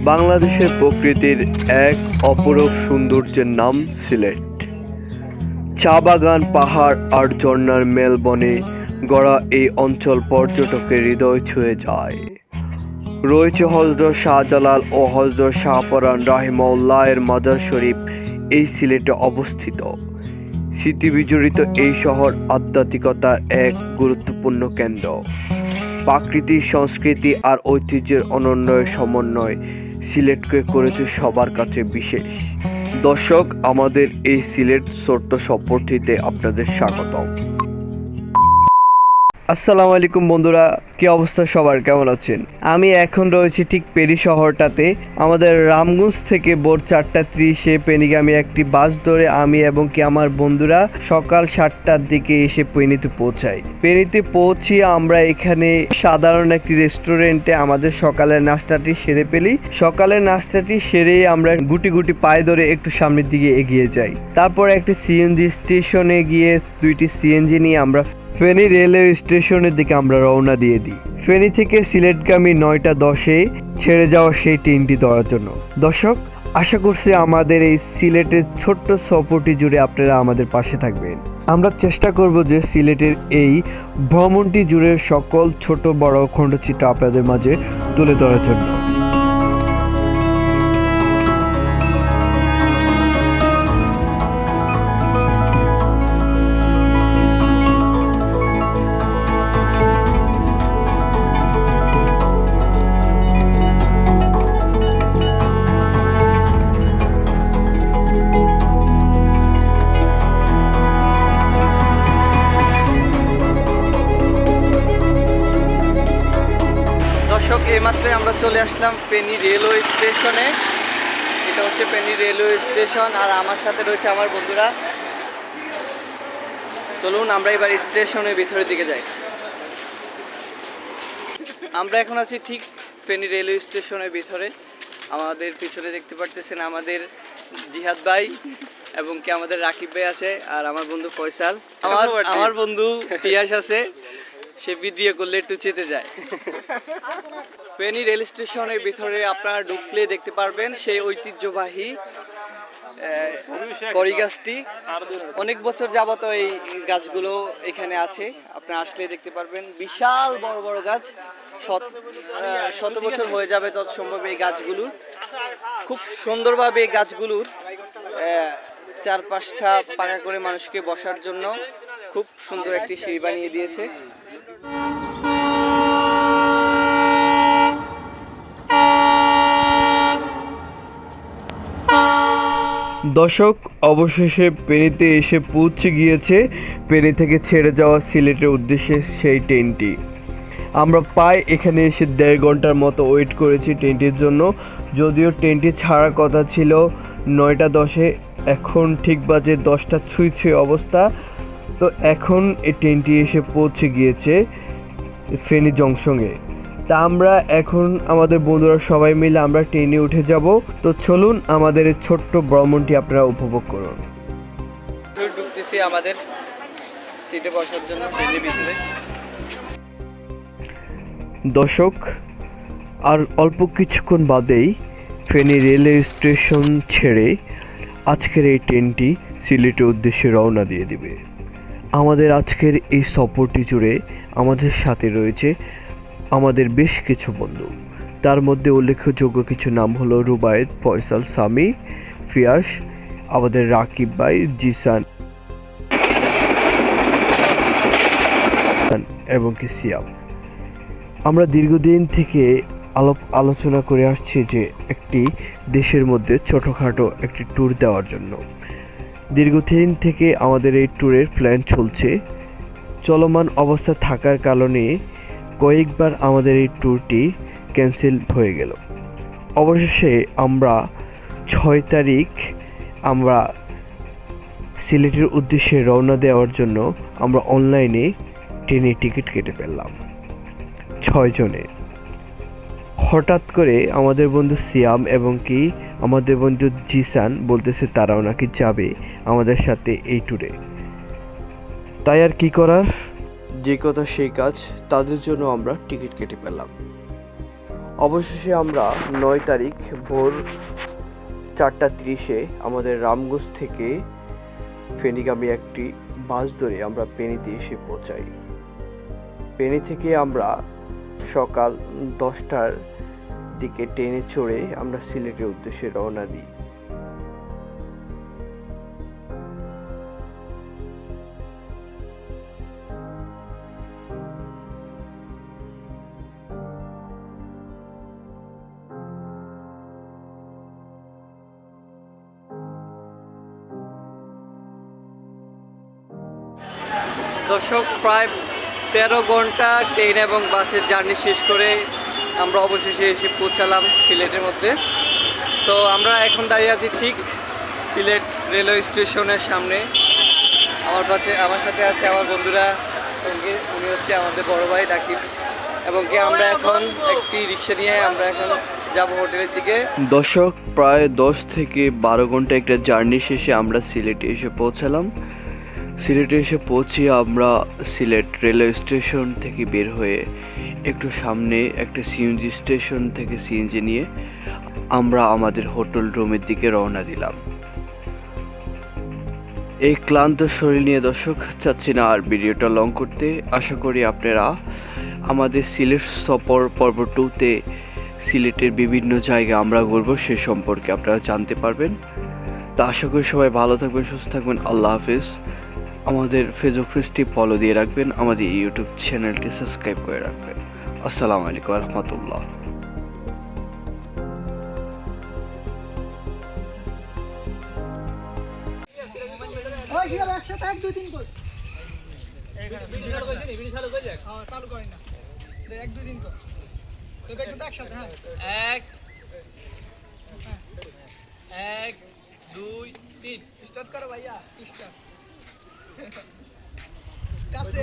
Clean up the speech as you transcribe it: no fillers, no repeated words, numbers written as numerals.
বাংলাদেশের প্রকৃতির এক অপরূপ সৌন্দর্যের নাম সিলেট। চা বাগান, পাহাড় আর ঝর্ণার মেলবনে গড়া এই অঞ্চল পর্যটকের হৃদয় ছুঁয়ে যায়। রয়েছে হযরত শাহজালাল ও হযরত শাহপরান রাহিমাহুল্লাহ এর মাজার শরীফ এই সিলেটে অবস্থিত। স্মৃতিবিজড়িত এই শহর আধ্যাত্মিকতার এক গুরুত্বপূর্ণ কেন্দ্র। প্রাকৃতিক সংস্কৃতি আর ঐতিহ্যের অনন্য সমন্বয় সিলেটকে করেছে সবার কাছে বিশেষ। দর্শক, আমাদের এই সিলেট ছোট্ট সফরটিতে আপনাদের স্বাগতম। আসসালামু আলাইকুম বন্ধুরা, কি অবস্থা সবার, কেমন আছেন? আমি এখন রয়েছি ঠিক পেরি শহরটাতে। আমাদের রামগঞ্জ থেকে ভোর 4:30 পেনিগামী একটি বাস ধরে আমি এবং আমার বন্ধুরা সকাল 7টার দিকে এসে পেনিতে পৌঁছাই। পেনিতে পৌঁছিয়ে আমরা এখানে সাধারণ একটি রেস্টুরেন্টে আমাদের সকালের নাস্তাটি সেরে ফেলি। সকালের নাস্তাটি সেরেই আমরা গুটি গুটি পায়ে ধরে একটু সামনের দিকে এগিয়ে যাই। তারপর একটি সিএনজি স্টেশনে গিয়ে 2টি সিএনজি নিয়ে আমরা ফেনী রেলওয়ে স্টেশনের দিকে আমরা রওনা দিয়ে দিই। ফেনী থেকে সিলেটগামী 9:10 ছেড়ে যাওয়া সেই ট্রেনটি ধরার জন্য। দর্শক, আশা করছি আমাদের এই সিলেটের ছোট্ট সফরটি জুড়ে আপনারা আমাদের পাশে থাকবেন। আমরা চেষ্টা করব যে সিলেটের এই ভ্রমণটি জুড়ে সকল ছোট বড় খণ্ডচিত্র আপনাদের মাঝে তুলে ধরার জন্য। এইমাত্রই আমরা চলে আসলাম ফেনী রেলওয়ে স্টেশনে। এটা হচ্ছে ফেনী রেলওয়ে স্টেশন, আর আমার সাথে রয়েছে আমার বন্ধুরা। চলুন আমরা এবার স্টেশনের ভিতরের দিকে যাই। আমরা এখন আছি ঠিক ফেনী রেলওয়ে স্টেশনের ভিতরে। আমাদের পিছনে দেখতে পারতেছেন আমাদের জিহাদ ভাই এবং আমাদের রাকিব ভাই আছে, আর আমার বন্ধু ফয়সাল, আমার বন্ধু পিয়াস আছে। সে ভিডিও করলে একটু চেতে যায়। ফেনী রেল স্টেশনের ভিতরে আপনারা ঢুকলে দেখতে পারবেন সেই ঐতিহ্যবাহী কড়ি গাছটি। অনেক বছর যাবত এই গাছগুলো এখানে আছে, আপনারা আসলে দেখতে পারবেন। বিশাল বড় বড় গাছ, শত বছর হয়ে যাবে তত সম্ভব এই গাছগুলো। খুব সুন্দরভাবে এই গাছগুলোর 4-5টা পাকা করে মানুষকে বসার জন্য খুব সুন্দর একটি সিঁড়ি বানিয়ে দিয়েছে। দর্শক, অবশেষে পেনিতে এসে পৌঁছে গিয়েছে পেনি থেকে ছেড়ে যাওয়া সিলেটের উদ্দেশ্যে সেই ট্রেনটি। আমরা প্রায় এখানে এসে 1.5 ঘন্টার মতো ওয়েট করেছি ট্রেনটির জন্য। যদিও ট্রেনটি ছাড়ার কথা ছিল 9:10, এখন ঠিক বাজে 10টা ছুঁই অবস্থা। তো এখন এই ট্রেনটি এসে পৌঁছে গিয়েছে ফেনী জংশনে। তা আমরা এখন আমাদের বন্ধুরা সবাই মিলে আমরা ট্রেনে উঠে যাব। তো চলুন আমাদের এই ছোট্ট ভ্রমণটি আপনারা উপভোগ করুন। ঢুকতেছি আমাদের সিটে বসার জন্য ট্রেনের ভিতরে। দর্শক, আর অল্প কিছুক্ষণ বাদেই ফেনী রেলওয়ে স্টেশন ছেড়ে আজকের এই ট্রেনটি সিলেটের উদ্দেশ্যে রওনা দিয়ে দিবে। আমাদের আজকের এই সফরটি জুড়ে আমাদের সাথে রয়েছে আমাদের বেশ কিছু বন্ধু। তার মধ্যে উল্লেখযোগ্য কিছু নাম হলো রুবায়েত, ফয়সাল, সামি, ফিয়াস, আমাদের রাকিব ভাই, জিসান এবং সিয়াম। আমরা দীর্ঘদিন থেকে আলোচনা করে আসছি যে একটি দেশের মধ্যে ছোটোখাটো একটি ট্যুর দেওয়ার জন্য। দীর্ঘদিন থেকে আমাদের এই ট্যুরের প্ল্যান চলছে। চলমান অবস্থা থাকার কারণে কয়েকবার আমাদের এই ট্যুরটি ক্যান্সেল হয়ে গেল। অবশেষে আমরা 6 তারিখ আমরা সিলেটের উদ্দেশ্যে রওনা দেওয়ার জন্য আমরা অনলাইনে ট্রেনের টিকিট কেটে ফেললাম 6 জনে। হঠাৎ করে আমাদের বন্ধু সিয়াম এবং আমাদের বন্ধু জিসান বলতেছে তারাও নাকি যাবে আমাদের সাথে এই ট্যুরে। তাই আর কি করার, যে কথা সেই কাজ, তাদের জন্য আমরা টিকিট কেটে পেলাম। অবশেষে আমরা 9 তারিখ ভোর 4:30-এ আমাদের রামগঞ্জ থেকে ফেনীগামী একটি বাস ধরে আমরা ফেনীতে এসে পৌঁছাই। ফেনী থেকে আমরা সকাল 10টার দিকে ট্রেনে চড়ে আমরা সিলেটের উদ্দেশ্যে রওনা দিই। দর্শক, প্রায় 13 ঘন্টা ট্রেন এবং বাসের জার্নি শেষ করে আমরা অবশেষে এসে পৌঁছালাম সিলেটের মধ্যে। সো আমরা এখন দাঁড়িয়ে আছি ঠিক সিলেট রেলওয়ে স্টেশনের সামনে। আমার সাথে আছে আমার বন্ধুরা, উনি হচ্ছে আমাদের বড় ভাই ডাকিব, এবং কি আমরা এখন একটি রিক্সা নিয়ে আমরা এখন যাব হোটেলের দিকে। দর্শক, প্রায় 10 থেকে 12 ঘন্টা একটা জার্নি শেষে আমরা সিলেটে এসে পৌঁছালাম। সিলেটে এসে পৌঁছে আমরা সিলেট রেলওয়ে স্টেশন থেকে বের হয়ে একটু সামনে একটা সিএনজি স্টেশন থেকে সিএনজি নিয়ে আমরা আমাদের হোটেল রুমের দিকে রওনা দিলাম। এই ক্লান্ত শরীর নিয়ে দর্শক চাচ্ছি না আর ভিডিওটা লং করতে। আশা করি আপনারা আমাদের সিলেট সফর পর্ব 2-তে সিলেটের বিভিন্ন জায়গা আমরা ঘুরবো সে সম্পর্কে আপনারা জানতে পারবেন। তা আশা করি সবাই ভালো থাকবেন, সুস্থ থাকবেন। আল্লাহ হাফিজ। আমাদের ফেসবুক পেজটি ফলো দিয়ে রাখবেন, আমাদের ইউটিউব চ্যানেলটি সাবস্ক্রাইব করে রাখবেন। আসসালামু আলাইকুম ওয়া রাহমাতুল্লাহ। এক, দুই, তিন, স্টার্ট করো ভাইয়া। স্টার্ট কাছে